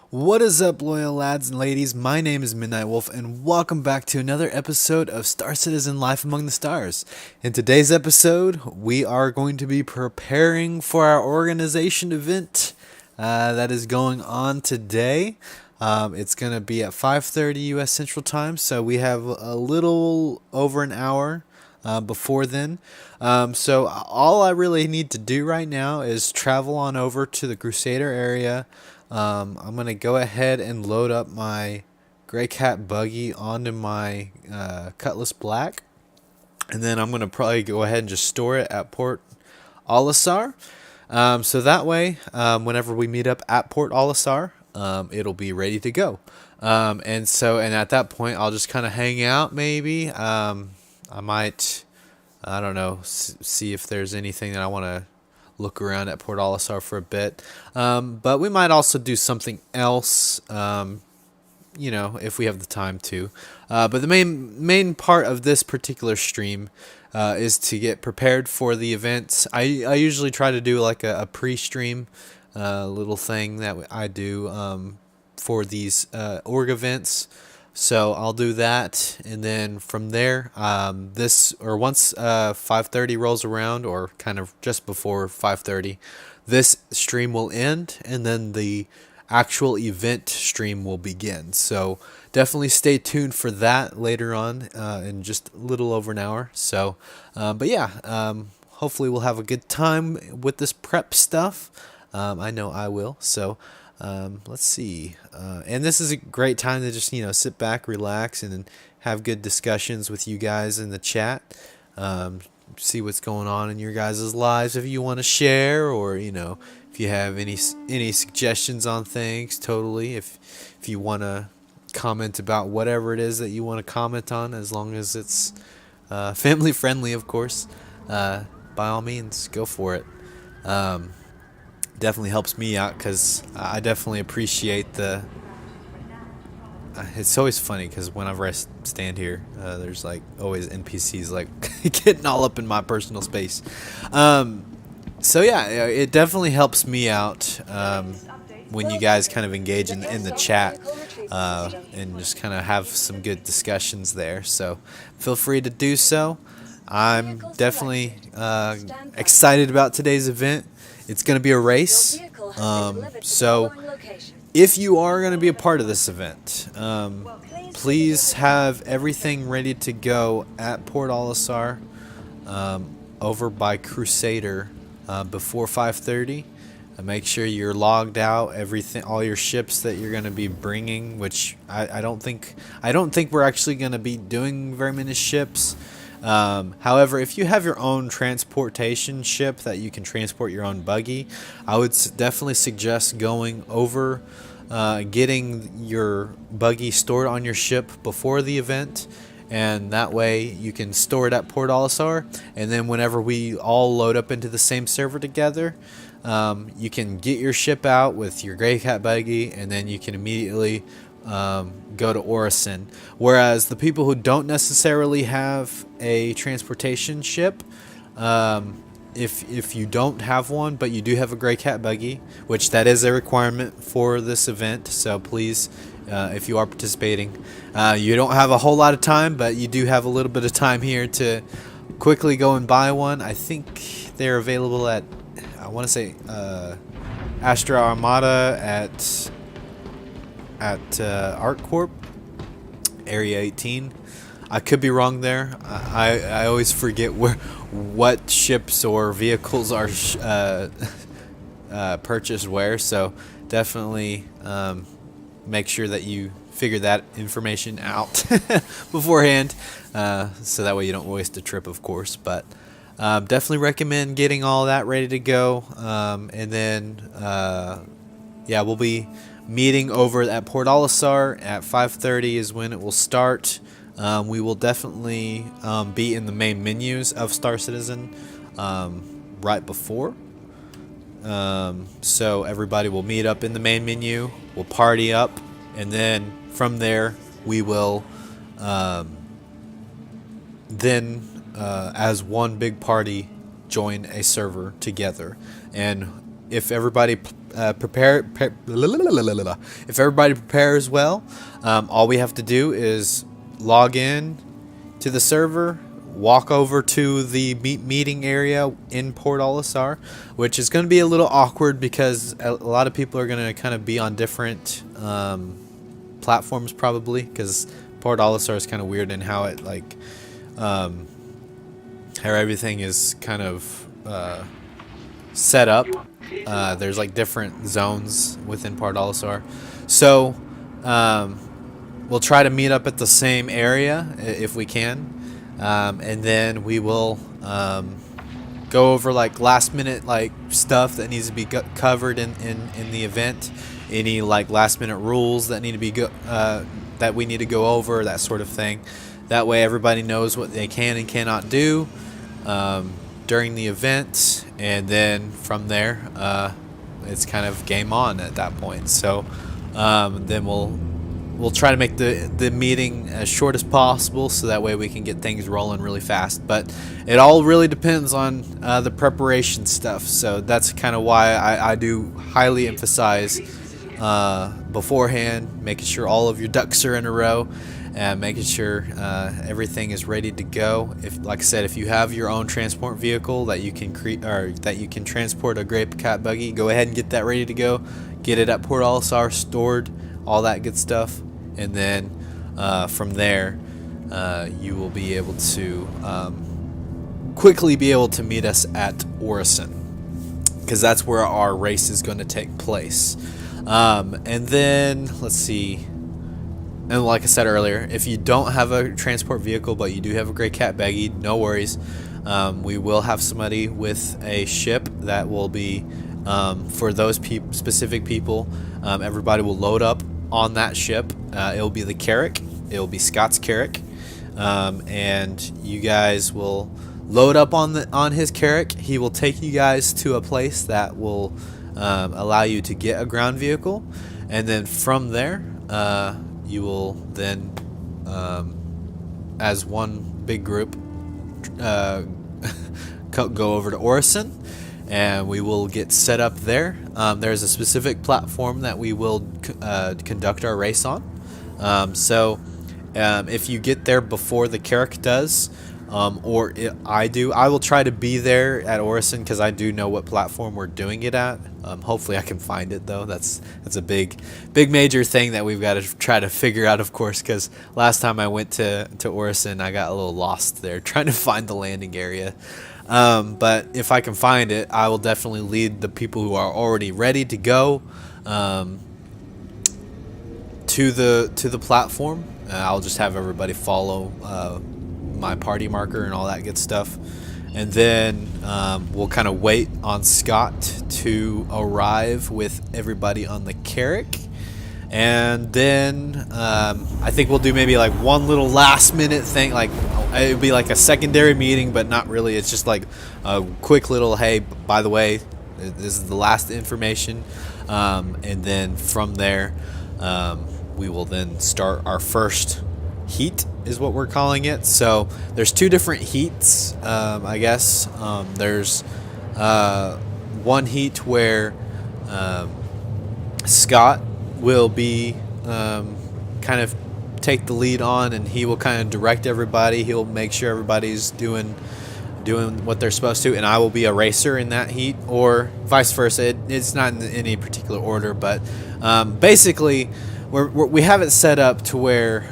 What is up, loyal lads and ladies? My name is Midnight Wolf, and welcome back to another episode of Star Citizen Life Among the Stars. In today's episode, we are going to be preparing for our organization event that is going on today. It's going to be at 5:30 U.S. Central Time, so we have a little over an hour before then. So all I really need to do right now is travel on over to the Crusader area. I'm going to go ahead and load up my Gray Cat Buggy onto my Cutlass Black. And then I'm going to probably go ahead and just store it at Port Olisar. So that way, whenever we meet up at Port Olisar, it'll be ready to go. And at that point, I'll just kind of hang out maybe. I might, I don't know, see if there's anything that I want to look around at Port Olisar for a bit. But we might also do something else, if we have the time to. But the main part of this particular stream is to get prepared for the events. I usually try to do like a pre-stream little thing that I do for these org events. So I'll do that, and then from there, once 5:30 rolls around, or kind of just before 5:30, this stream will end, and then the actual event stream will begin. So definitely stay tuned for that later on in just a little over an hour. So, hopefully we'll have a good time with this prep stuff. I know I will. So. Let's see. And this is a great time to just, sit back, relax, and have good discussions with you guys in the chat. See what's going on in your guys' lives if you want to share, or, if you have any suggestions on things, totally. If you want to comment about whatever it is that you want to comment on, as long as it's family friendly, of course, by all means, go for it. Definitely helps me out, because I definitely appreciate the it's always funny because whenever I stand here, there's like always NPCs like getting all up in my personal space. It definitely helps me out when you guys kind of engage in the chat and just kind of have some good discussions there. So feel free to do so. I'm definitely excited about today's event. It's going to be a race, so if you are going to be a part of this event, please have everything ready to go at Port Olisar over by Crusader before 5:30. Make sure you're logged out, all your ships that you're going to be bringing, which I don't think we're actually going to be doing very many ships. However, if you have your own transportation ship that you can transport your own buggy, I would definitely suggest going over, getting your buggy stored on your ship before the event, and that way you can store it at Port Olisar, and then whenever we all load up into the same server together, you can get your ship out with your Gray Cat buggy, and then you can immediately go to Orison. Whereas the people who don't necessarily have a transportation ship, if you don't have one but you do have a Gray Cat buggy, which that is a requirement for this event, so please, if you are participating, you don't have a whole lot of time, but you do have a little bit of time here to quickly go and buy one. I think they're available at, I want to say, Astra Armada at ArcCorp Area 18. I could be wrong there. I always forget what ships or vehicles are purchased where, so definitely make sure that you figure that information out beforehand, so that way you don't waste a trip, of course. But definitely recommend getting all that ready to go, and then we'll be meeting over at Port Olisar at 5:30 is when it will start. We will definitely be in the main menus of Star Citizen right before. So everybody will meet up in the main menu, we'll party up, and then from there we will as one big party join a server together. And if everybody if everybody prepares well, all we have to do is log in to the server, walk over to the meeting area in Port Olisar, which is going to be a little awkward because a lot of people are going to kind of be on different platforms probably, because Port Olisar is kind of weird in how it how everything is kind of set up. There's like different zones within Port Olisar, so we'll try to meet up at the same area if we can. And then we will go over like last minute like stuff that needs to be covered in the event, any like last minute rules that need to be that we need to go over, that sort of thing. That way everybody knows what they can and cannot do during the event, and then from there it's kind of game on at that point. So then we'll try to make the meeting as short as possible, so that way we can get things rolling really fast. But it all really depends on the preparation stuff. So that's kind of why I do highly emphasize beforehand, making sure all of your ducks are in a row, and making sure everything is ready to go. If, like I said, if you have your own transport vehicle that you can that you can transport a grape cat buggy, go ahead and get that ready to go. Get it at Port Olisar, stored, all that good stuff. And then from there, you will be able to quickly be able to meet us at Orison, because that's where our race is going to take place. And then let's see. And like I said earlier, if you don't have a transport vehicle but you do have a gray cat buggy, no worries. We will have somebody with a ship that will be for those specific people. Everybody will load up on that ship. It will be the Carrack. It will be Scott's Carrack, and you guys will load up on his Carrack. He will take you guys to a place that will allow you to get a ground vehicle, and then from there you will then as one big group go over to Orison, and we will get set up there. There's a specific platform that we will conduct our race on. So if you get there before the Carrack does, I will try to be there at Orison, because I do know what platform we're doing it at. Hopefully I can find it, though. That's a big major thing that we've got to try to figure out, of course, because last time I went to Orison, I got a little lost there trying to find the landing area. But if I can find it, I will definitely lead the people who are already ready to go to the platform. I'll just have everybody follow my party marker and all that good stuff, and then we'll kind of wait on Scott to arrive with everybody on the Carrack. And then I think we'll do maybe like one little last minute thing, like it would be like a secondary meeting, but not really. It's just like a quick little, hey, by the way, this is the last information, and then from there we will then start our first heat, is what we're calling it. So there's two different heats, I guess. There's one heat where Scott will be kind of take the lead on, and he will kind of direct everybody. He'll make sure everybody's doing what they're supposed to, and I will be a racer in that heat, or vice versa. It's not in any particular order, but basically we have it set up to where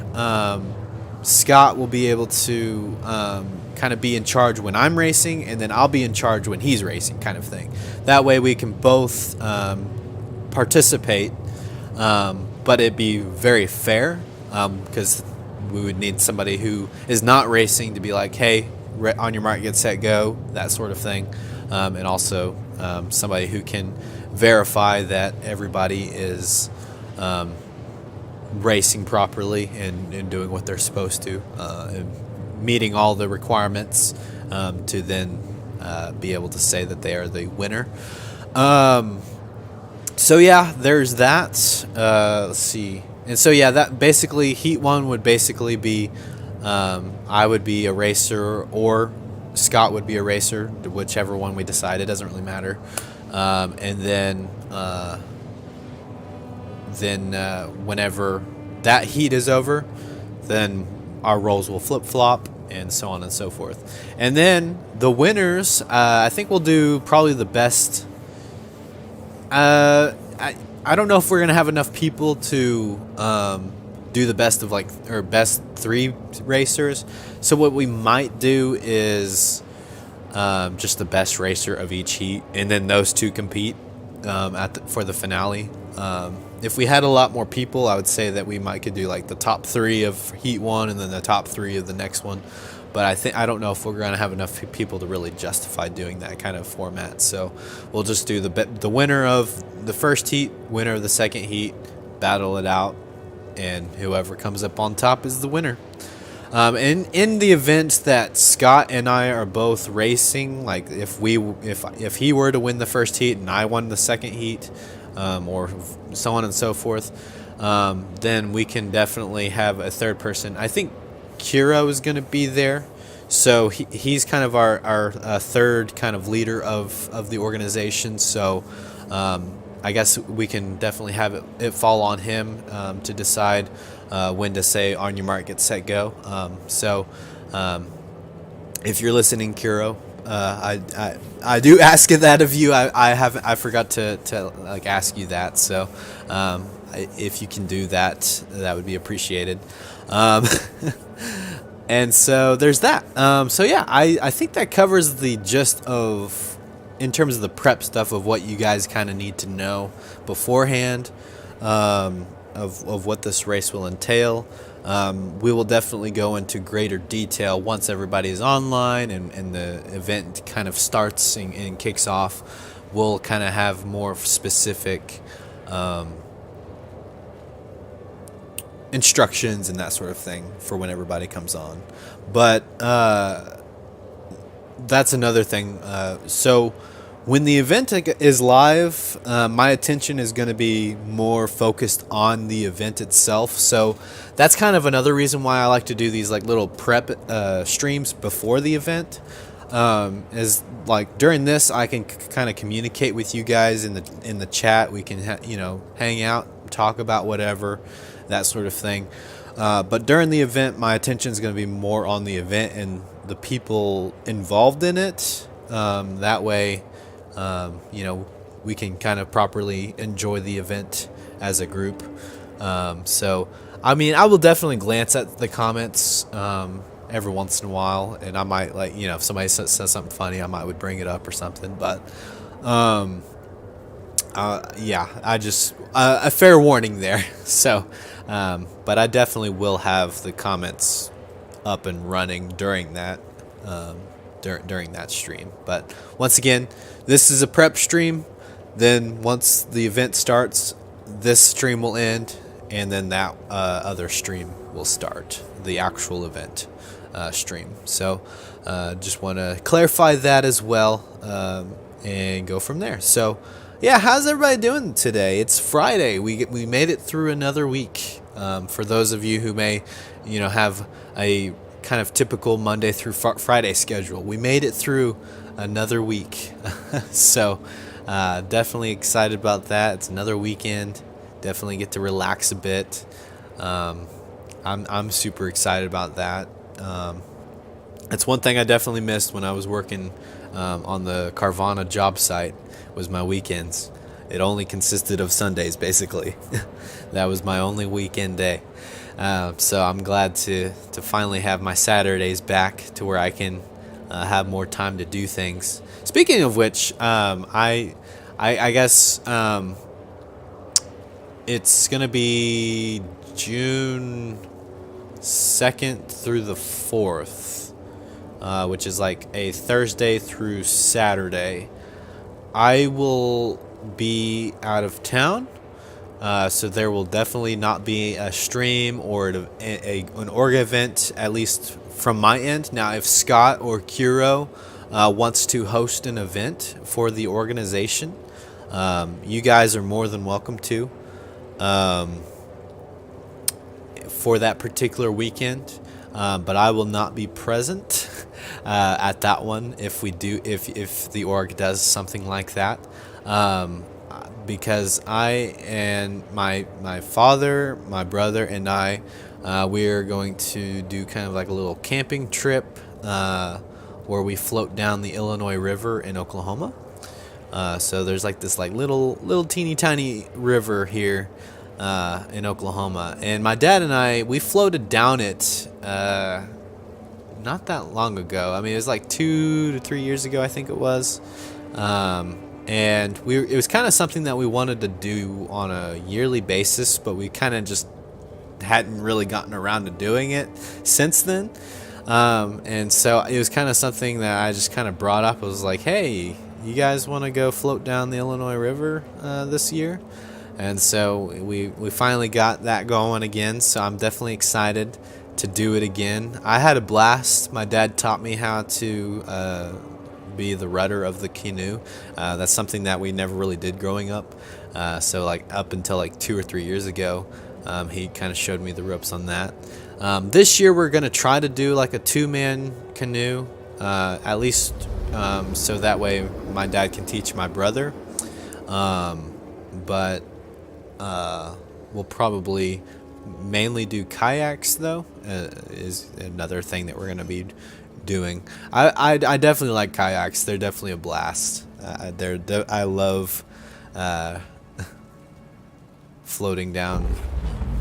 Scott will be able to kind of be in charge when I'm racing, and then I'll be in charge when he's racing, kind of thing. That way we can both participate, but it'd be very fair, because we would need somebody who is not racing to be like, hey, on your mark, get set, go, that sort of thing, and also somebody who can verify that everybody is racing properly and doing what they're supposed to, and meeting all the requirements to then be able to say that they are the winner. So yeah, there's that. Let's see. And so yeah, that basically heat one would basically be I would be a racer, or Scott would be a racer, whichever one we decide. It doesn't really matter. And then whenever that heat is over, then our roles will flip flop and so on and so forth. And then the winners, I think we'll do probably the best. I don't know if we're gonna have enough people to do the best of or best 3 racers. So what we might do is just the best racer of each heat, and then those 2 compete for the finale. If we had a lot more people, I would say that we could do like the top 3 of heat 1 and then the top 3 of the next one. But I don't know if we're gonna have enough people to really justify doing that kind of format. So we'll just do the winner of the first heat, winner of the second heat, battle it out, and whoever comes up on top is the winner. And in the event that Scott and I are both racing, like if he were to win the first heat and I won the second heat, or so on and so forth, then we can definitely have a third person. I think Kiro is going to be there, so he's kind of our third kind of leader of the organization. So I guess we can definitely have it fall on him to decide when to say on your mark, get set, go. If you're listening, Kiro, I do ask that of you. I forgot to like ask you that. So if you can do that, that would be appreciated. And so there's that. So yeah, I think that covers the gist of, in terms of the prep stuff, of what you guys kind of need to know beforehand, of what this race will entail. We will definitely go into greater detail once everybody is online and the event kind of starts and kicks off. We'll kind of have more specific instructions and that sort of thing for when everybody comes on. But that's another thing. So when the event is live, my attention is going to be more focused on the event itself. So that's kind of another reason why I like to do these like little prep streams before the event. Is like during this, I can kind of communicate with you guys in the chat. We can hang out, talk about whatever, that sort of thing. But during the event, my attention is going to be more on the event and the people involved in it. That way, we can kind of properly enjoy the event as a group. So, I mean, I will definitely glance at the comments every once in a while, and I might, if somebody says something funny, I would bring it up or something. But yeah, I just a fair warning there. So, but I definitely will have the comments up and running during that during that stream. But once again, this is a prep stream. Then once the event starts, this stream will end, and then that other stream will start, the actual event stream. So just want to clarify that as well, and go from there. So yeah, how's everybody doing today? It's Friday. We made it through another week. For those of you who may have a kind of typical Monday through Friday schedule, we made it through another week. So definitely excited about that. It's another weekend. Definitely get to relax a bit. I'm super excited about that. That's one thing I definitely missed when I was working on the Carvana job site, was my weekends. It only consisted of Sundays, basically. That was my only weekend day. So I'm glad to finally have my Saturdays back to where I can have more time to do things. Speaking of which, I guess it's gonna be June 2nd through the 4th, which is like a Thursday through Saturday. I will be out of town, so there will definitely not be a stream or an org event, at least from my end. Now, if Scott or Kuro wants to host an event for the organization, you guys are more than welcome to, for that particular weekend. But I will not be present at that one if the org does something like that. because I and my father, my brother, and I, we are going to do kind of like a little camping trip where we float down the Illinois River in Oklahoma. So there's like this like little teeny tiny river here in Oklahoma, and my dad and I, we floated down it not that long ago. I mean, it was like 2 to 3 years ago, I think it was. And it was kind of something that we wanted to do on a yearly basis, but we kind of just hadn't really gotten around to doing it since then. And so it was kind of something that I just kind of brought up. I was like, hey, you guys want to go float down the Illinois River this year? And so we finally got that going again, so I'm definitely excited to do it again. I had a blast. My dad taught me how to be the rudder of the canoe. That's something that we never really did growing up. So like up until like 2 or 3 years ago, he kind of showed me the ropes on that. This year we're gonna try to do like a 2-man canoe, at least, so that way my dad can teach my brother. But we'll probably mainly do kayaks though. Is another thing that we're gonna be doing. I definitely like kayaks. They're definitely a blast. I love floating down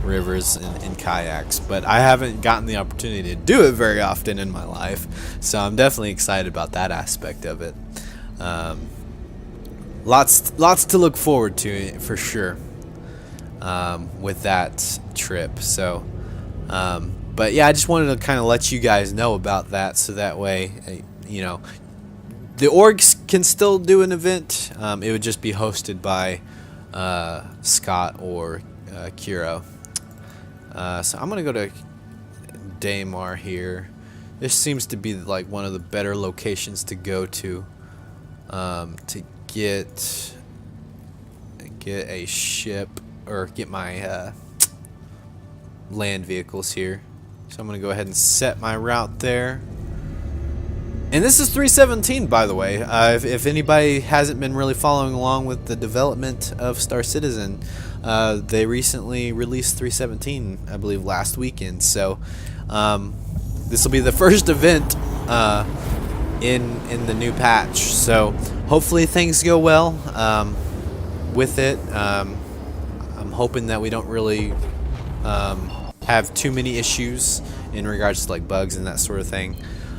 rivers in kayaks, but I haven't gotten the opportunity to do it very often in my life, so I'm definitely excited about that aspect of it. Lots to look forward to for sure with that trip. So but yeah, I just wanted to kind of let you guys know about that, so that way, you know, the orgs can still do an event. It would just be hosted by Scott or Kiro. So I'm gonna go to Daymar here. This seems to be like one of the better locations to go to get a ship or get my land vehicles here. So I'm going to go ahead and set my route there. And this is 317, by the way. If anybody hasn't been really following along with the development of Star Citizen, they recently released 317, I believe, last weekend. So this will be the first event in the new patch. So hopefully things go well with it. I'm hoping that we don't really have too many issues in regards to like bugs and that sort of thing.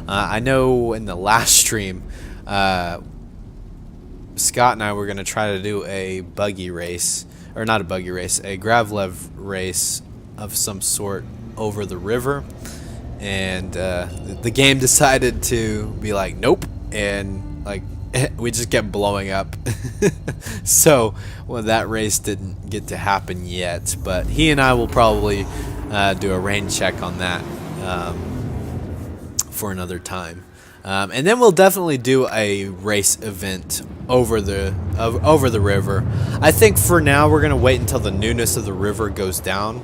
I know in the last stream, Scott and I were going to try to do a buggy race, or not a buggy race, a Gravlev race of some sort over the river, and the game decided to be like, nope, and like we just kept blowing up. So well, that race didn't get to happen yet, but he and I will probably do a rain check on that for another time, and then we'll definitely do a race event over the river. I think for now we're gonna wait until the newness of the river goes down,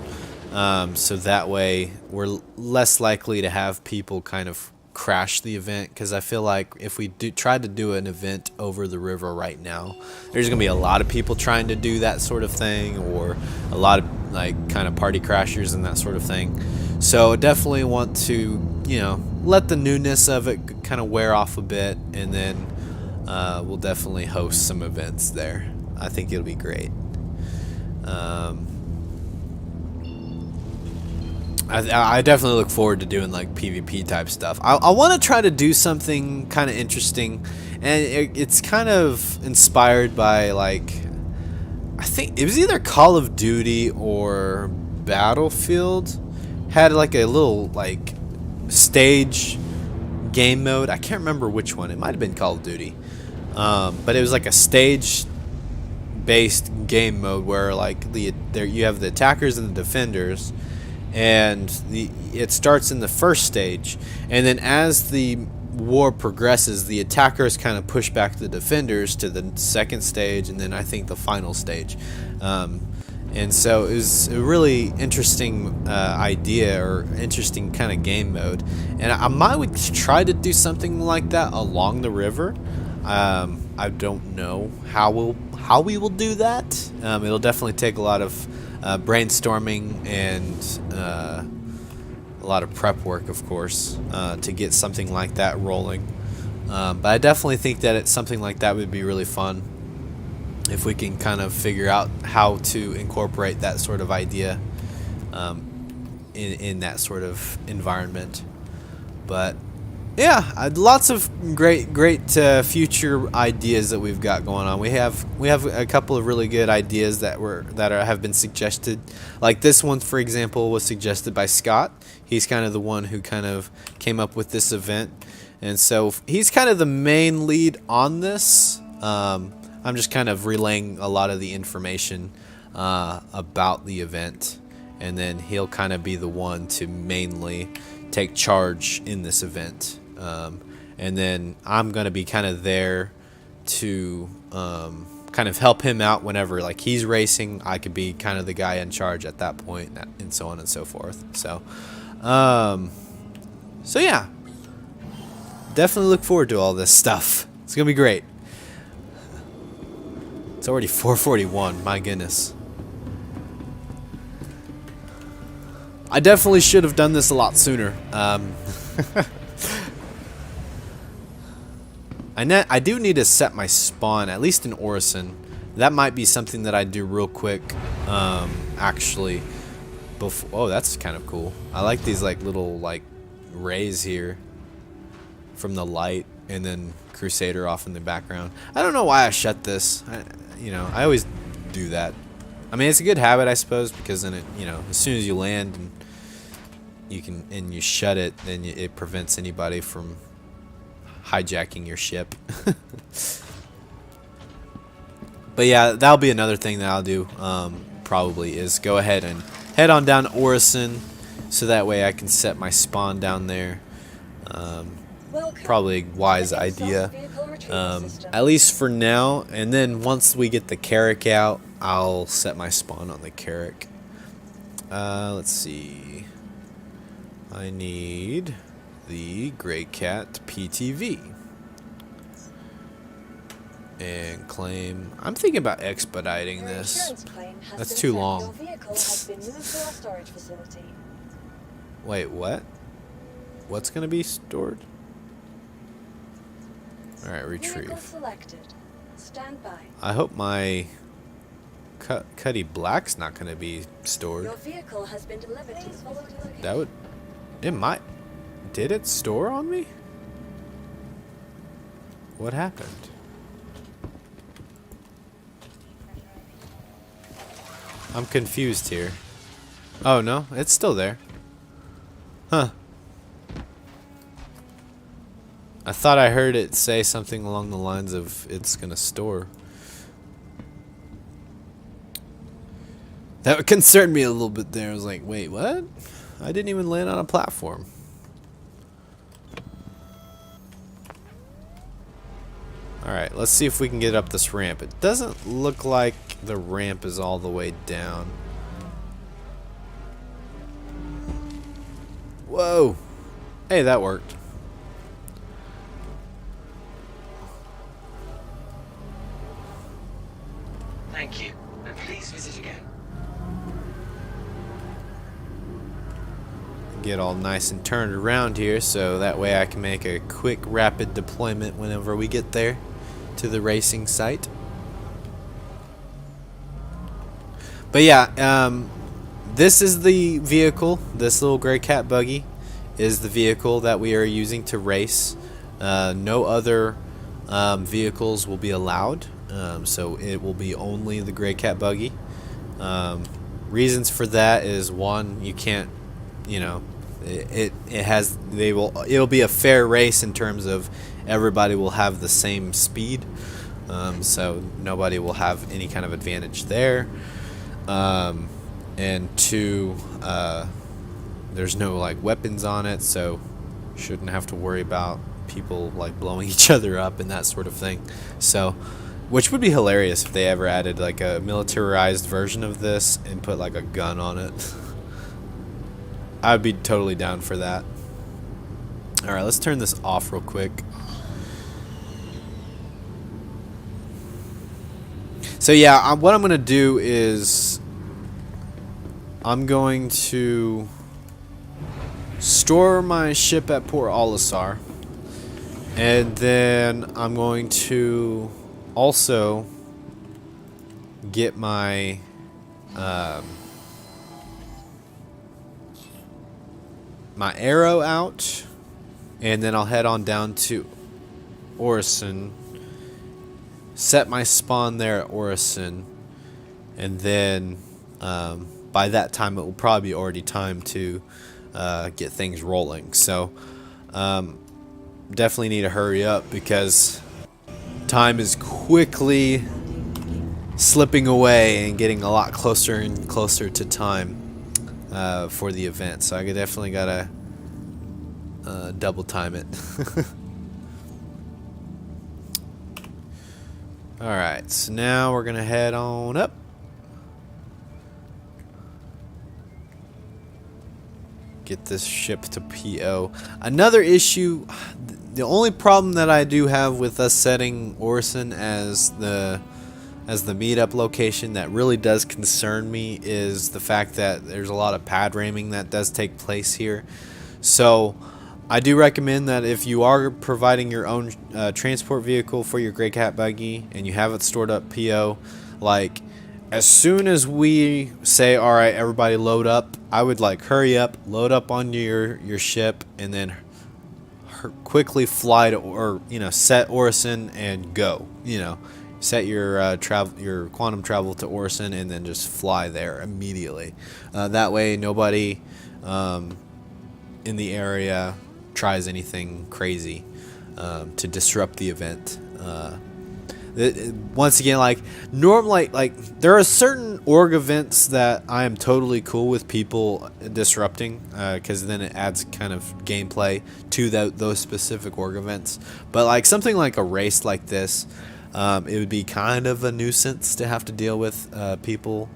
so that way we're less likely to have people kind of crash the event, because I feel like if we try to do an event over the river right now, there's gonna be a lot of people trying to do that sort of thing, or a lot of like kind of party crashers and that sort of thing. So definitely want to, you know, let the newness of it kind of wear off a bit, and then we'll definitely host some events there. I think it'll be great. I definitely look forward to doing like PvP type stuff. I want to try to do something kind of interesting, and it's kind of inspired by, like, I think it was either Call of Duty or Battlefield had like a little like stage game mode. I can't remember which one. It might have been Call of Duty, but it was like a stage based game mode where like you have the attackers and the defenders, and it starts in the first stage, and then as the war progresses, the attackers kind of push back the defenders to the second stage, and then I think the final stage. And so it was a really interesting idea, or interesting kind of game mode, and I might try to do something like that along the river. I don't know how we will do that. It'll definitely take a lot of brainstorming and a lot of prep work, of course, to get something like that rolling. But I definitely think that something like that would be really fun if we can kind of figure out how to incorporate that sort of idea in that sort of environment. But yeah, lots of great future ideas that we've got going on. We have a couple of really good ideas that have been suggested. Like this one, for example, was suggested by Scott. He's kind of the one who kind of came up with this event, and so he's kind of the main lead on this. I'm just kind of relaying a lot of the information about the event, and then he'll kind of be the one to mainly take charge in this event. And then I'm going to be kind of there to kind of help him out whenever like he's racing. I could be kind of the guy in charge at that point, and so on and so forth. So yeah, definitely look forward to all this stuff. It's going to be great. It's already 4:41, my goodness. I definitely should have done this a lot sooner. I do need to set my spawn, at least in Orison. That might be something that I do real quick, actually. Oh, that's kind of cool. I like these like little like rays here from the light, and then Crusader off in the background. I don't know why I shut this. I always do that. I mean, it's a good habit, I suppose, because then as soon as you land and you shut it, then it prevents anybody from hijacking your ship. But yeah, that'll be another thing that I'll do. Probably is go ahead and head on down to Orison, so that way I can set my spawn down there. Probably a wise idea, at least for now. And then once we get the Carrack out, I'll set my spawn on the Carrack. Let's see. I need the Grey Cat PTV and claim. I'm thinking about expediting this. That's too long. Wait, what? What's gonna be stored? Alright, retrieve. I hope my Cuddy Black's not gonna be stored. That would. It might. Did it store on me? What happened? I'm confused here. Oh no, it's still there. Huh. I thought I heard it say something along the lines of it's gonna store. That concerned me a little bit there. I was like, wait, what? I didn't even land on a platform. Alright, let's see if we can get up this ramp. It doesn't look like the ramp is all the way down. Whoa! Hey, that worked. Thank you, and please visit again. Get all nice and turned around here, so that way I can make a quick, rapid deployment whenever we get there to the racing site. But yeah, this is the vehicle. This little Grey Cat buggy is the vehicle that we are using to race. No other vehicles will be allowed, so it will be only the Grey Cat buggy. Reasons for that is, one, you can't, it'll be a fair race in terms of everybody will have the same speed, so nobody will have any kind of advantage there. And two, there's no like weapons on it, so shouldn't have to worry about people like blowing each other up and that sort of thing. So, which would be hilarious if they ever added like a militarized version of this and put like a gun on it. I'd be totally down for that. Alright, let's turn this off real quick. So yeah, what I'm going to do is I'm going to store my ship at Port Olisar, and then I'm going to also get my my arrow out, and then I'll head on down to Orison, set my spawn there at Orison, and then by that time it will probably be already time to get things rolling. So definitely need to hurry up because time is quickly slipping away and getting a lot closer and closer to time for the event. So I definitely gotta double time it. Alright, so now we're gonna head on up. Get this ship to PO. Another issue, the only problem that I do have with us setting Orison as the meetup location that really does concern me is the fact that there's a lot of pad ramming that does take place here. So I do recommend that if you are providing your own transport vehicle for your Grey Cat buggy and you have it stored up PO, like as soon as we say, all right, everybody load up, I would like hurry up, load up on your ship, and then quickly fly to, or set Orison and go. Set your your quantum travel to Orison and then just fly there immediately. That way, nobody in the area tries anything crazy to disrupt the event. Once again, like normally, like there are certain org events that I am totally cool with people disrupting, because then it adds kind of gameplay to those specific org events. But like something like a race like this, it would be kind of a nuisance to have to deal with people,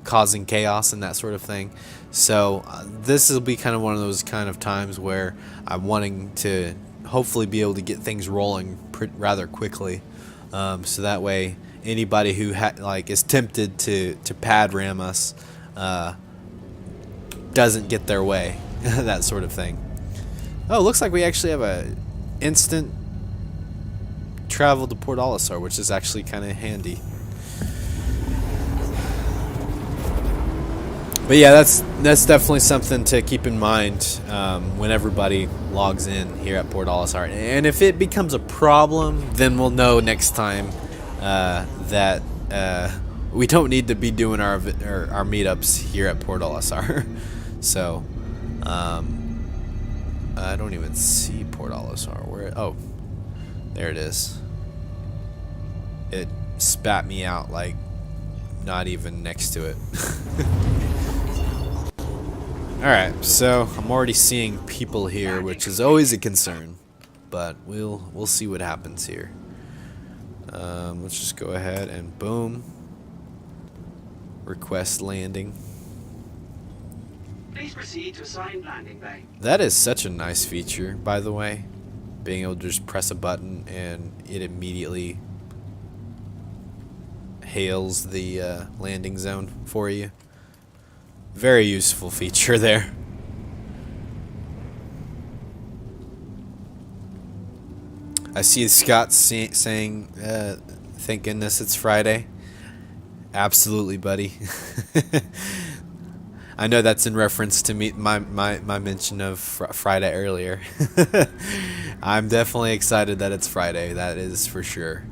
causing chaos and that sort of thing. So this will be kind of one of those kind of times where I'm wanting to hopefully be able to get things rolling rather quickly, so that way anybody who is tempted to pad ram us doesn't get their way. That sort of thing. Oh, looks like we actually have a instant travel to Port Olisar, which is actually kind of handy. But yeah, that's definitely something to keep in mind when everybody logs in here at Port Olisar. And if it becomes a problem, then we'll know next time that we don't need to be doing our meetups here at Port Olisar. So I don't even see Port Olisar. Where? Oh, there it is. It spat me out like not even next to it. Alright, so I'm already seeing people here, which is always a concern, but we'll see what happens here. Let's just go ahead and boom, request landing. Please proceed to assigned landing bay. That is such a nice feature, by the way, being able to just press a button and it immediately hails the landing zone for you. Very useful feature there. I see Scott saying, thank goodness it's Friday. Absolutely, buddy. I know that's in reference to my mention of Friday earlier. I'm definitely excited that it's Friday. That is for sure.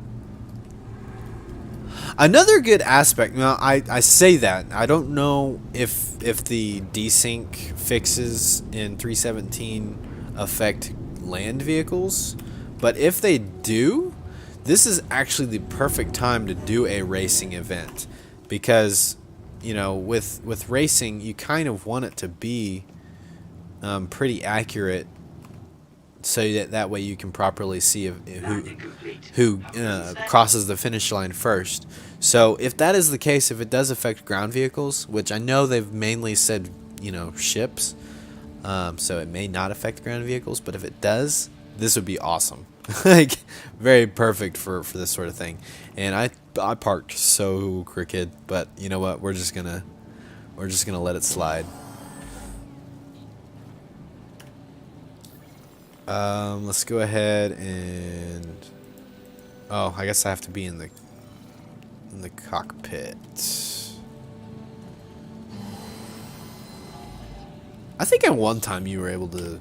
Another good aspect, now I say that, I don't know if the desync fixes in 3.17 affect land vehicles, but if they do, this is actually the perfect time to do a racing event, because with racing you kind of want it to be pretty accurate, so that way you can properly see who crosses the finish line first. So if that is the case, if it does affect ground vehicles, which I know they've mainly said ships, so it may not affect ground vehicles, but if it does, this would be awesome. Like, very perfect for this sort of thing. And I parked so crooked, but you know what? We're just gonna let it slide. Let's go ahead and, oh, I guess I have to be in the cockpit. I think at one time you were able to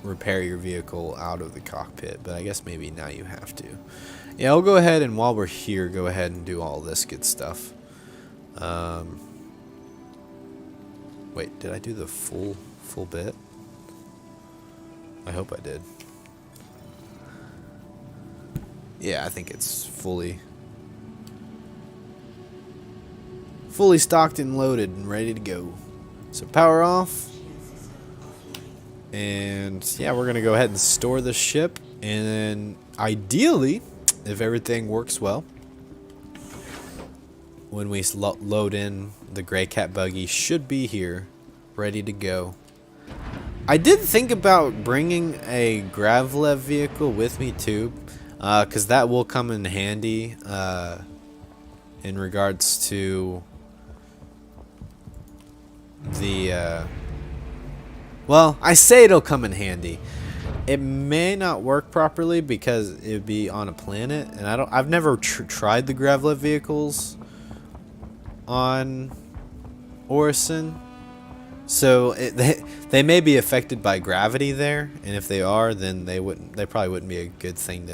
repair your vehicle out of the cockpit, but I guess maybe now you have to. Yeah, I'll go ahead and while we're here, go ahead and do all this good stuff. Wait, did I do the full bit? I hope I did. Yeah, I think it's fully stocked and loaded and ready to go. So power off. And yeah, we're gonna go ahead and store the ship, and then ideally, if everything works well, when we load in, the Gray Cat buggy should be here, ready to go. I did think about bringing a Gravlev vehicle with me too, because that will come in handy in regards to the well, I say it'll come in handy. It may not work properly because it'd be on a planet, and I've never tried the Gravlev vehicles on Orison, so they may be affected by gravity there, and if they are, then they probably wouldn't be a good thing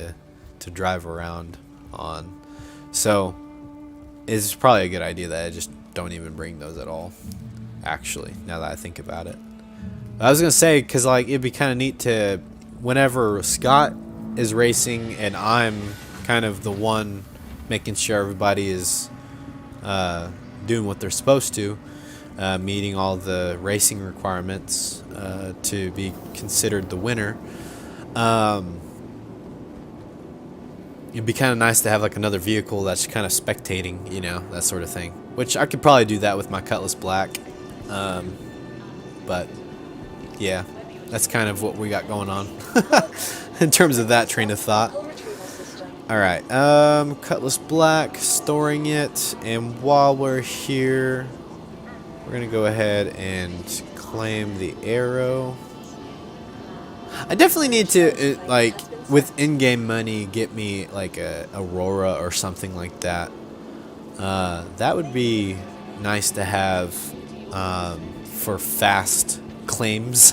to drive around on. So it's probably a good idea that I just don't even bring those at all. Actually, now that I think about it, I was gonna say, because like it'd be kind of neat to, whenever Scott is racing and I'm kind of the one making sure everybody is doing what they're supposed to, meeting all the racing requirements to be considered the winner. It'd be kind of nice to have like another vehicle that's kind of spectating, you know, that sort of thing. Which I could probably do that with my Cutlass Black, but yeah, that's kind of what we got going on in terms of that train of thought. Alright, Cutlass Black, storing it, and while we're here, we're gonna go ahead and claim the arrow. I definitely need to, like, with in-game money, get me like a Aurora or something like that. That would be nice to have for fast claims,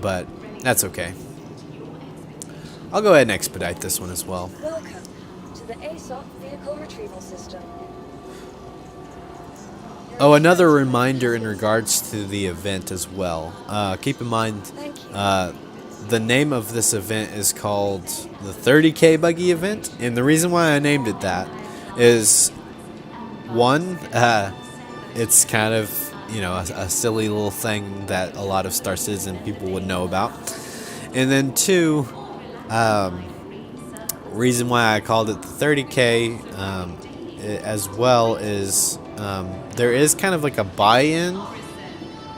but that's okay. I'll go ahead and expedite this one as well. Welcome to the ASOC vehicle retrieval system. Oh, another reminder in regards to the event as well. Keep in mind, the name of this event is called the 30K Buggy event, and the reason why I named it that is, one, it's kind of, you know, a silly little thing that a lot of Star Citizen people would know about, and then two, reason why I called it the 30K as well is there is kind of like a buy-in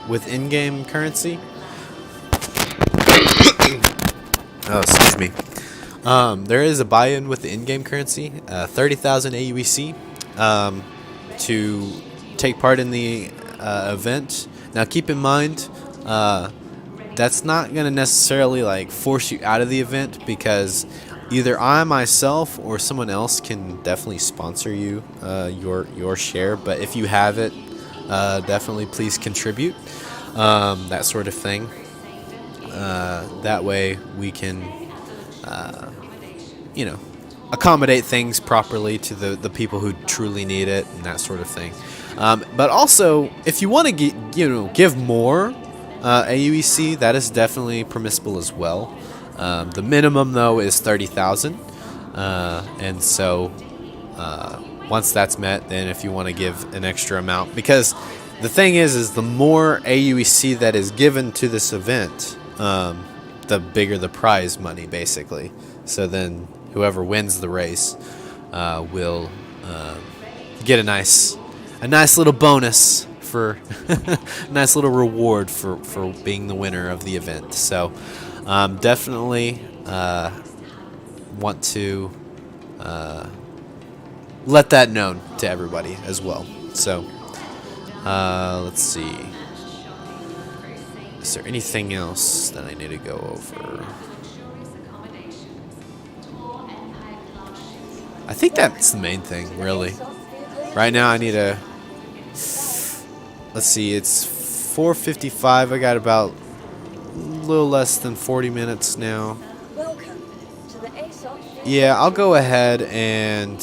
with in-game currency. Oh, excuse me. There is a buy-in with the in-game currency, 30,000 AUEC, to take part in the event. Now, keep in mind, that's not going to necessarily like force you out of the event, because either I myself or someone else can definitely sponsor you your share. But if you have it, definitely please contribute, that sort of thing. That way we can, you know, accommodate things properly to the people who truly need it and that sort of thing. But also, if you want to give more AUEC, that is definitely permissible as well. The minimum though is 30,000, and so once that's met, then if you want to give an extra amount, because the thing is the more AUEC that is given to this event, the bigger the prize money, basically. So then whoever wins the race will get a nice little bonus for a nice little reward for being the winner of the event. So Definitely want to let that known to everybody as well. So, let's see. Is there anything else that I need to go over? I think that's the main thing, really. Right now, I need to. Let's see. It's 4:55. I got about a little less than 40 minutes now. Welcome to the ASOC. Yeah, I'll go ahead and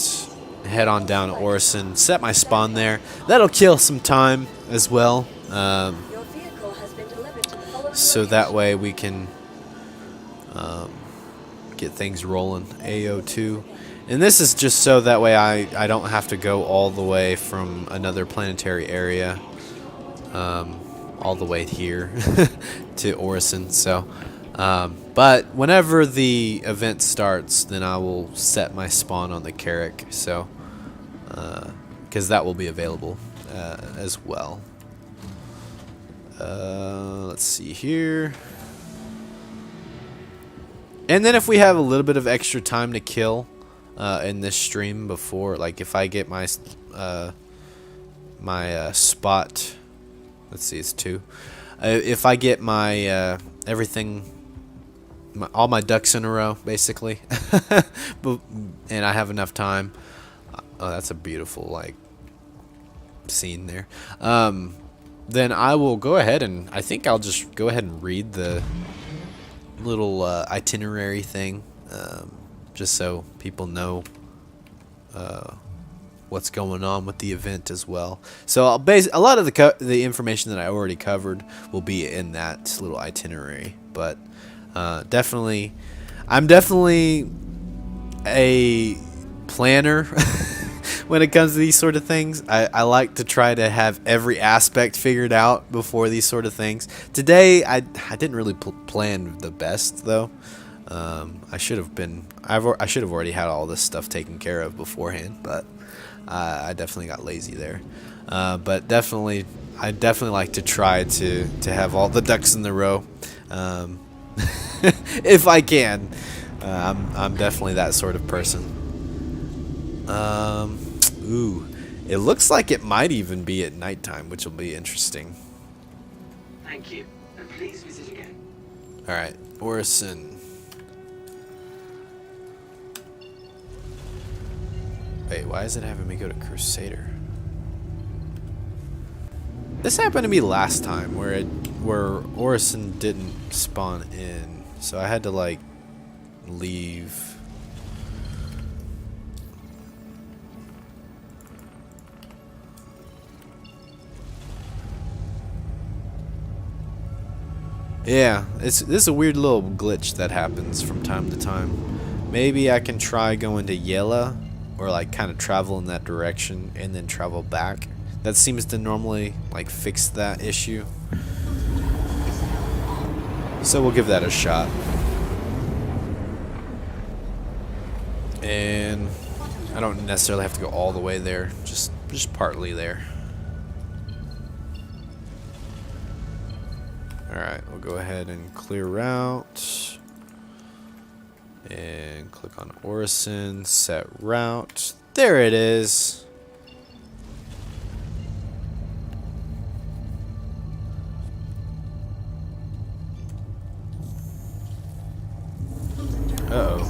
head on down to Orison, set my spawn there. That'll kill some time as well. Your vehicle has been delivered to the following So location. that way we can get things rolling. AO2. And this is just so that way I don't have to go all the way from another planetary area all the way here to Orison. So, but whenever the event starts, then I will set my spawn on the Carrack. So, because that will be available as well. Let's see here. And then if we have a little bit of extra time to kill in this stream before, like if I get my spot, let's see, it's 2. If I get my everything, all my ducks in a row, basically, and I have enough time. Oh, that's a beautiful like scene there. Then I will go ahead and I think I'll just go ahead and read the little itinerary thing, just so people know what's going on with the event as well. So I'll a lot of the information that I already covered will be in that little itinerary, but definitely, I'm definitely a planner when it comes to these sort of things. I like to try to have every aspect figured out before these sort of things. Today, I didn't really plan the best, though. I should have already had all this stuff taken care of beforehand, but I definitely got lazy there. But I definitely like to try to have all the ducks in the row, if I can. I'm definitely that sort of person. Ooh, it looks like it might even be at nighttime, which will be interesting. Thank you, and please visit again. All right, Orison. Wait, why is it having me go to Crusader? This happened to me last time, where Orison didn't spawn in, so I had to like leave. Yeah, this is a weird little glitch that happens from time to time. Maybe I can try going to Yella, or like kind of travel in that direction and then travel back. That seems to normally like fix that issue. So we'll give that a shot. And I don't necessarily have to go all the way there, just partly there. Alright, we'll go ahead and clear route. And click on Orison, set route. There it is. Uh-oh.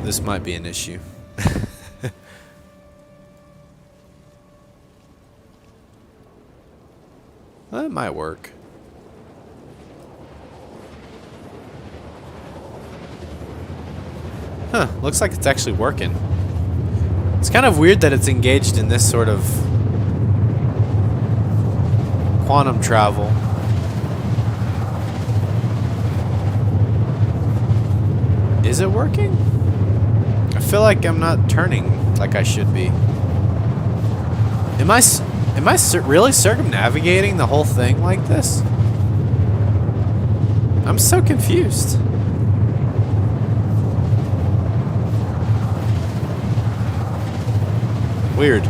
This might be an issue. Well, it might work. Huh, looks like it's actually working. It's kind of weird that it's engaged in this sort of quantum travel. Is it working? I feel like I'm not turning like I should be. Am I really circumnavigating the whole thing like this? I'm so confused. Weird.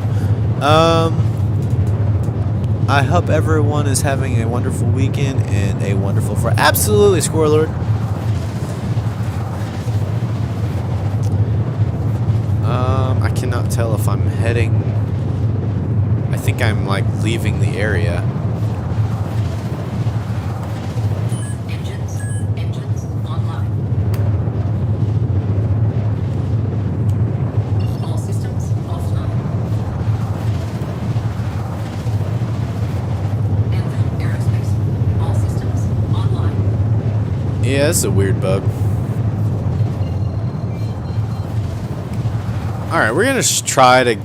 I hope everyone is having a wonderful weekend and a wonderful Friday. Absolutely, Squirrel Lord. I cannot tell if I'm heading. I think I'm like leaving the area. Engines online. All systems offline. Anthem Aerospace. All systems online. Yeah, it's a weird bug. Alright, we're gonna just try to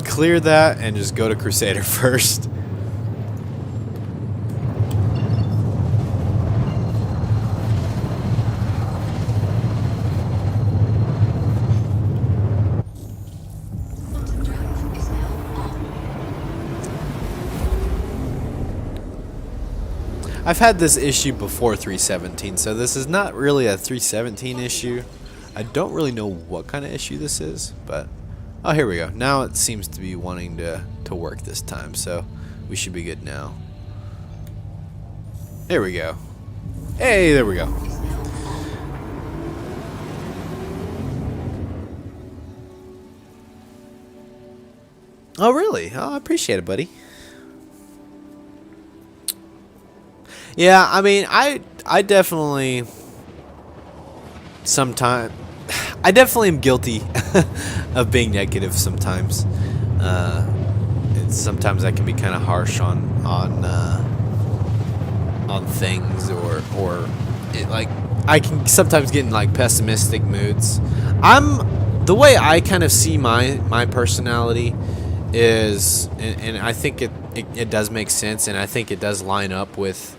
clear that and just go to Crusader first. Quantum drive is now on. I've had this issue before 317, so this is not really a 317 issue. I don't really know what kind of issue this is, but oh, here we go. Now it seems to be wanting to work this time, so we should be good now. There we go. Hey, there we go. Oh, really? Oh, I appreciate it, buddy. Yeah, I mean, I definitely sometimes I definitely am guilty of being negative sometimes. Sometimes I can be kind of harsh on things, or like I can sometimes get in like pessimistic moods. The way I kind of see my personality is, and I think it does make sense, and I think it does line up with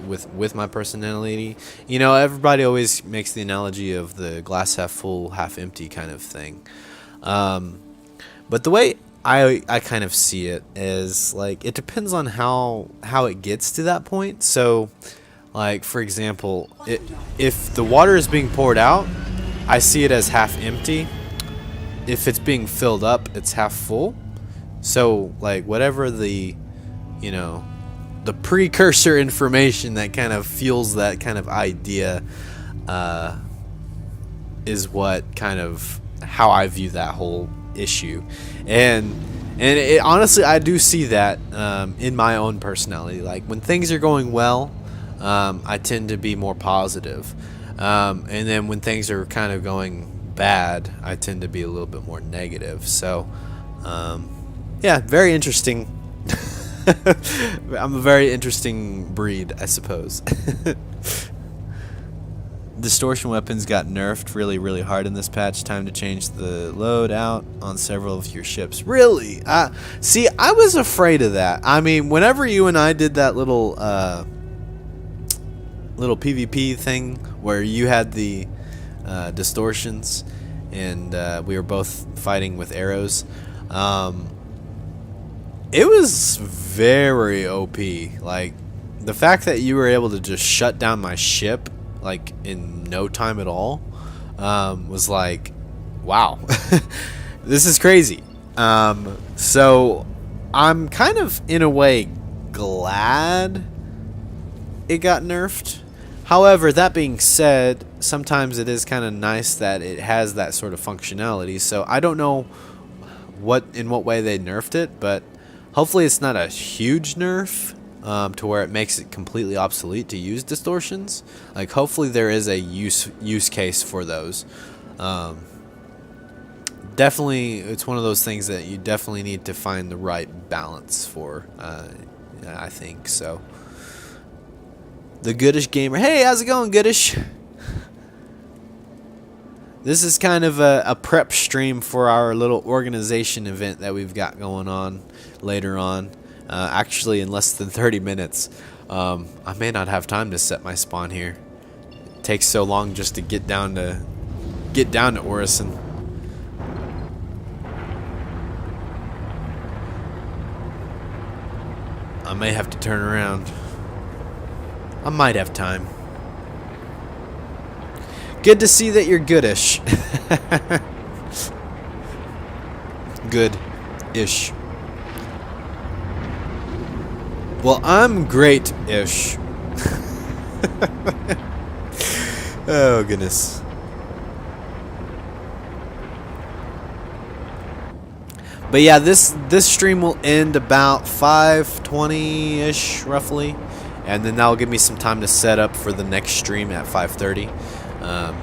my personality. You know, everybody always makes the analogy of the glass half full, half empty kind of thing. But the way I kind of see it is like it depends on how it gets to that point. So, like for example, if the water is being poured out, I see it as half empty. If it's being filled up, it's half full. So like whatever the, you know, the precursor information that kind of fuels that kind of idea is what kind of how I view that whole issue. And it, honestly, I do see that in my own personality. Like when things are going well, I tend to be more positive. And then when things are kind of going bad, I tend to be a little bit more negative. So yeah, very interesting. I'm a very interesting breed, I suppose. Distortion weapons got nerfed really hard in this patch. Time to change the load out on several of your ships. Really? See, I was afraid of that. I mean, whenever you and I did that little PvP thing where you had the distortions and we were both fighting with arrows, it was very OP. Like the fact that you were able to just shut down my ship like in no time at all was like, wow. This is crazy. So I'm kind of in a way glad it got nerfed. However, that being said, sometimes it is kind of nice that it has that sort of functionality. So I don't know in what way they nerfed it, but hopefully it's not a huge nerf to where it makes it completely obsolete to use distortions. Like hopefully there is a use case for those. Definitely, it's one of those things that you definitely need to find the right balance for. I think so. The Goodish Gamer. Hey, how's it going, Goodish? This is kind of a prep stream for our little organization event that we've got going on later on. Actually, in less than 30 minutes. I may not have time to set my spawn here. It takes so long just to get down to Orison. I may have to turn around. I might have time. Good to see that you're goodish. Good-ish. Well, I'm great-ish. Oh, goodness. But yeah, this stream will end about 5:20-ish, roughly. And then that'll give me some time to set up for the next stream at 5:30.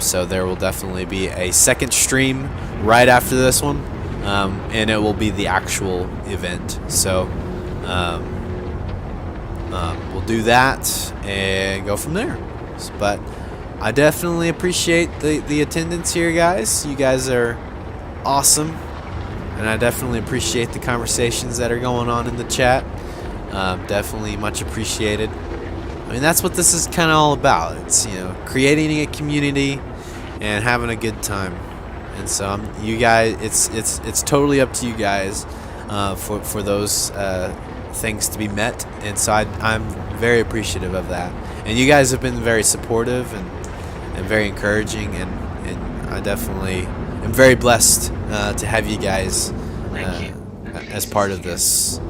So there will definitely be a second stream right after this one. And it will be the actual event. So we'll do that and go from there. But I definitely appreciate the attendance here, guys. You guys are awesome. And I definitely appreciate the conversations that are going on in the chat. Definitely much appreciated. I mean, that's what this is kind of all about. It's, you know, creating a community and having a good time. And so you guys, it's totally up to you guys for those things to be met. And so I'm very appreciative of that. And you guys have been very supportive and very encouraging, and I definitely am very blessed to have you guys as part of this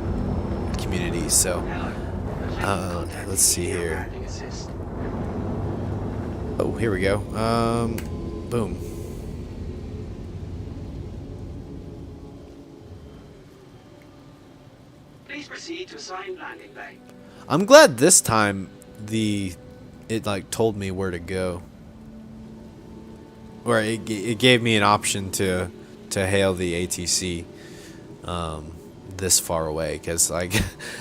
community. So let's see here. Oh, here we go. Boom. Please proceed to assigned landing bay. I'm glad this time it like told me where to go. Or it gave me an option to hail the ATC this far away, because like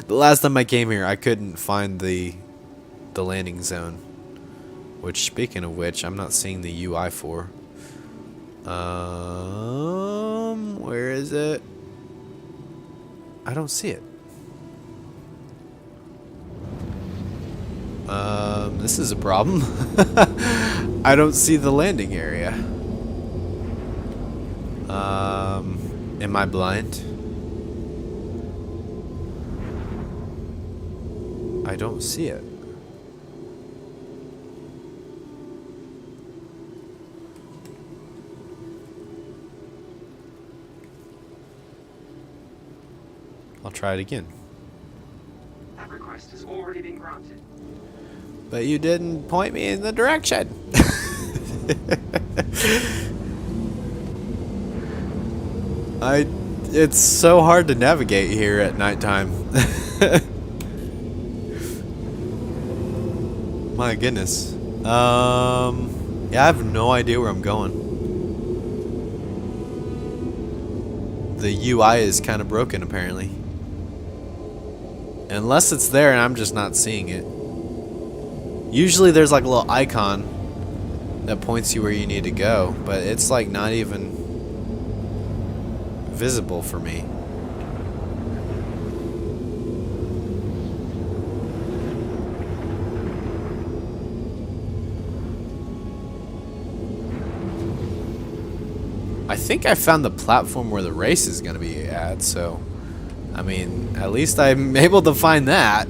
the last time I came here I couldn't find the landing zone, which, speaking of which, I'm not seeing the UI for. Where is it? I don't see it. This is a problem. I don't see the landing area. Am I blind? I don't see it. I'll try it again. That request has already been granted. But you didn't point me in the direction. It's so hard to navigate here at nighttime. My goodness. Yeah, I have no idea where I'm going. The UI is kind of broken, apparently. Unless it's there and I'm just not seeing it. Usually there's like a little icon that points you where you need to go, but it's like not even visible for me. I think I found the platform where the race is going to be at, so I mean, at least I'm able to find that.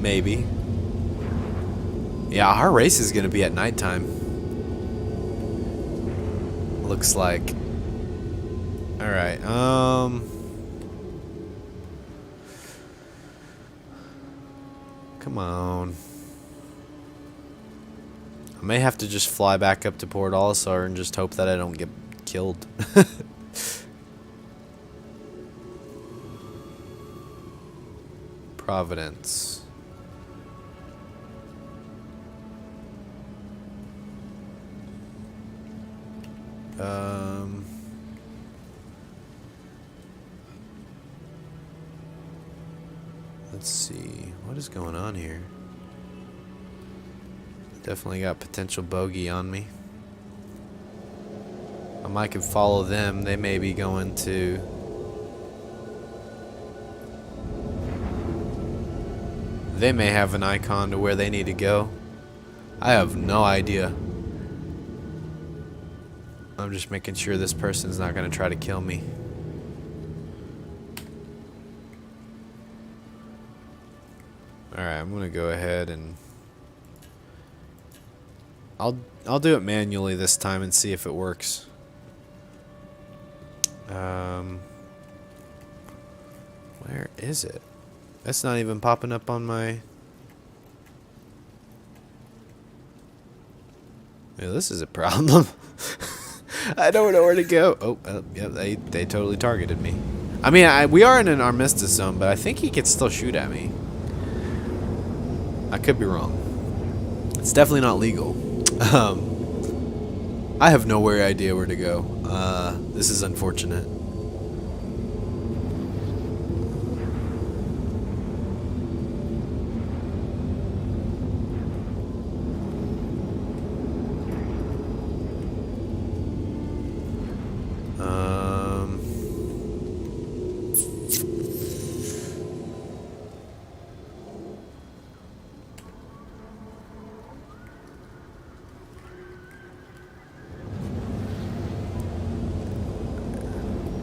Maybe. Yeah, our race is going to be at nighttime. Looks like. Alright, come on. I may have to just fly back up to Port Olisar and just hope that I don't get killed. Providence. Let's see. What is going on here? Definitely got potential bogey on me. I might could follow them. They may be going to... They may have an icon to where they need to go. I have no idea. I'm just making sure this person's not going to try to kill me. Alright, I'm going to go ahead and... I'll do it manually this time and see if it works. Where is is it? That's not even popping up on my... Yeah, this is a problem. I don't know where to go. Oh, yeah, they totally targeted me. I mean, we are in an armistice zone, but I think he could still shoot at me. I could be wrong. It's definitely not legal. I have no idea where to go. This is unfortunate.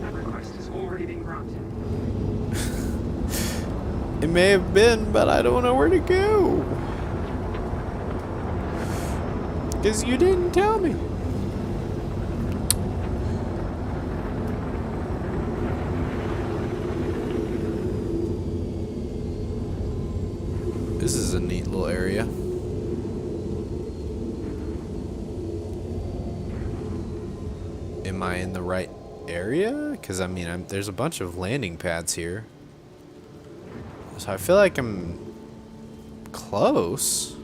That request has already been granted. It may have been, but I don't know where to go. Because you didn't tell me. This is a neat little area. Am I in the right area? Because I mean, there's a bunch of landing pads here. So I feel like I'm close.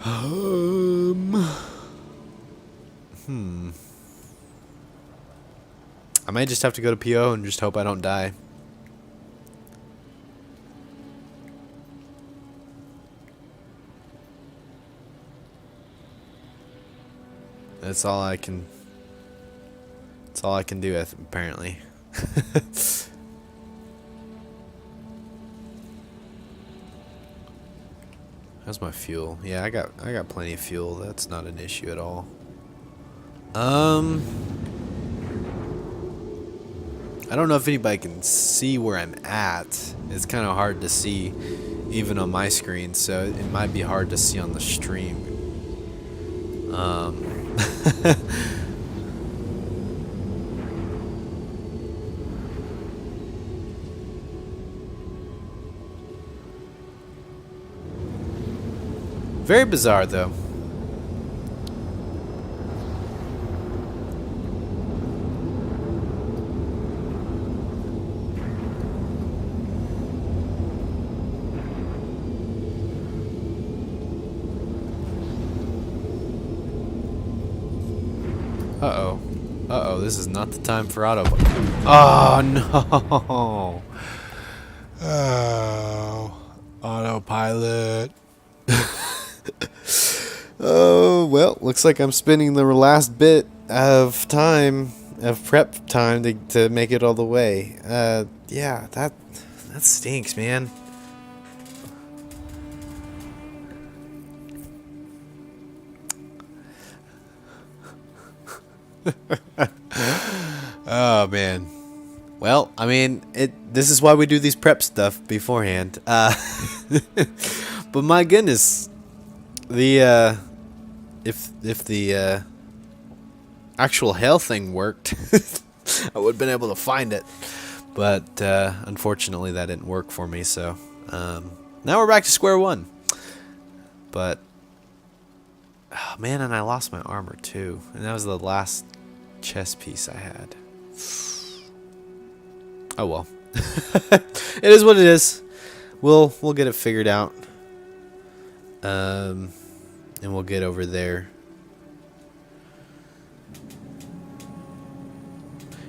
I might just have to go to PO and just hope I don't die. That's all I can. That's all I can do, apparently. How's my fuel? Yeah, I got plenty of fuel. That's not an issue at all. I don't know if anybody can see where I'm at. It's kind of hard to see even on my screen, so it might be hard to see on the stream. Very bizarre, though. Uh-oh. Uh-oh, this is not the time for auto... Oh, no! Oh, autopilot. Oh, well, looks like I'm spending the last bit of time, of prep time to make it all the way. Yeah, that stinks, man. Oh, man. Well, I mean, this is why we do these prep stuff beforehand. But my goodness, if the actual hail thing worked, I would have been able to find it. But unfortunately, that didn't work for me. So now we're back to square one. But oh, man, and I lost my armor too, and that was the last chest piece I had. Oh well. It is what it is. We'll get it figured out. And we'll get over there.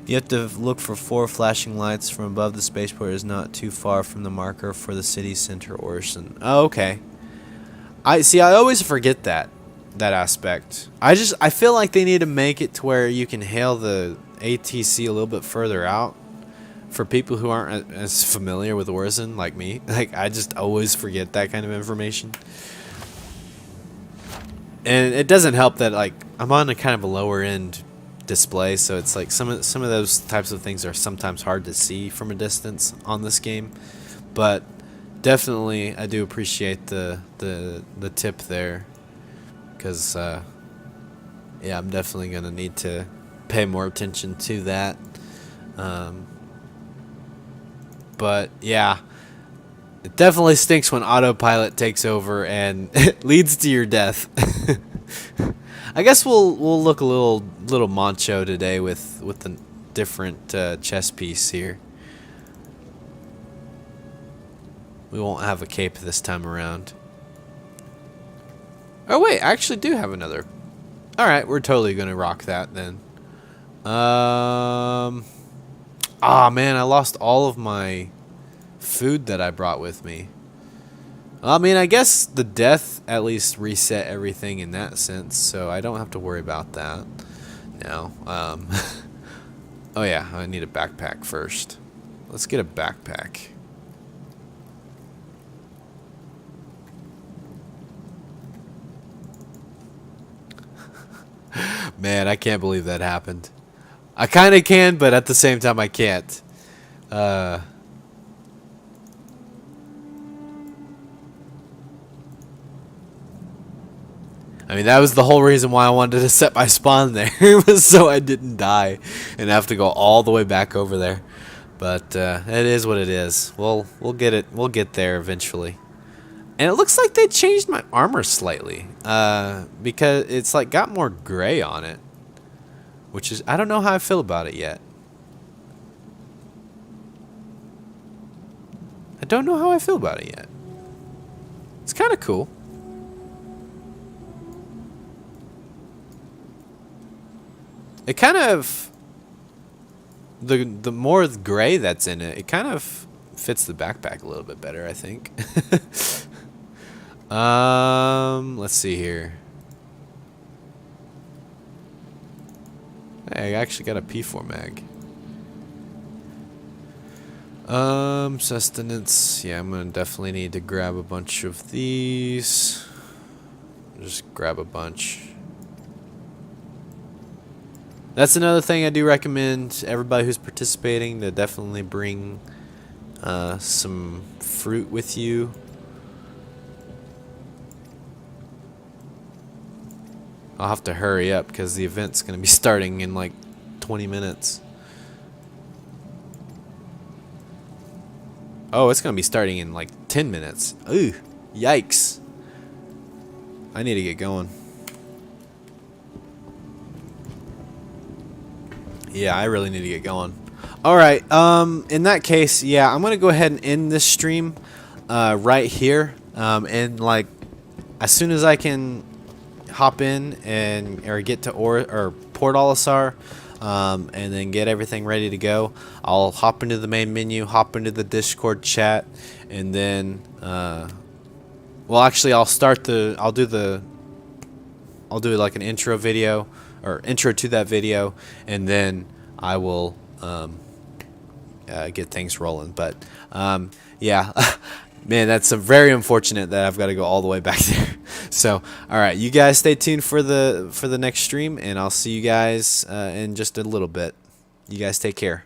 You have to look for 4 flashing lights from above the spaceport. Is not too far from the marker for the city center Orson. Oh, okay. I always forget that aspect. I feel like they need to make it to where you can hail the ATC a little bit further out for people who aren't as familiar with Orson like me. Like, I just always forget that kind of information. And it doesn't help that, like, I'm on a kind of a lower end display, so it's like some of those types of things are sometimes hard to see from a distance on this game. But definitely I do appreciate the tip there, because yeah, I'm definitely gonna need to pay more attention to that. But yeah, it definitely stinks when autopilot takes over and it leads to your death. I guess we'll look a little macho today with the different chess piece here. We won't have a cape this time around. Oh wait, I actually do have another. All right, we're totally gonna rock that then. Ah man, I lost all of my food that I brought with me. I mean, I guess the death at least reset everything in that sense, so I don't have to worry about that now. Oh yeah, I need a backpack first. Let's get a backpack. Man, I can't believe that happened. I kind of can, but at the same time I can't. I mean, that was the whole reason why I wanted to set my spawn there. Was so I didn't die and have to go all the way back over there. But it is what it is. We'll get it. We'll get there eventually. And it looks like they changed my armor slightly. Because it's like got more gray on it. Which is, I don't know how I feel about it yet. I don't know how I feel about it yet. It's kind of cool. It kind of, the more gray that's in it, it kind of fits the backpack a little bit better, I think. Let's see here. Hey, I actually got a P4 mag. Sustenance. Yeah, I'm gonna definitely need to grab a bunch of these. Just grab a bunch. That's another thing I do recommend everybody who's participating to definitely bring some fruit with you. I'll have to hurry up because the event's going to be starting in like 20 minutes. Oh, it's going to be starting in like 10 minutes. Ooh, yikes. I need to get going. Yeah, I really need to get going. Alright, in that case, yeah, I'm going to go ahead and end this stream right here. And like, as soon as I can hop in or get to Port Olisar, and then get everything ready to go, I'll hop into the main menu, hop into the Discord chat, and then well, actually I'll do like an intro video or intro to that video, and then I will get things rolling. But yeah. Man, that's very unfortunate that I've got to go all the way back there. So, all right, you guys stay tuned for the next stream, and I'll see you guys in just a little bit. You guys take care.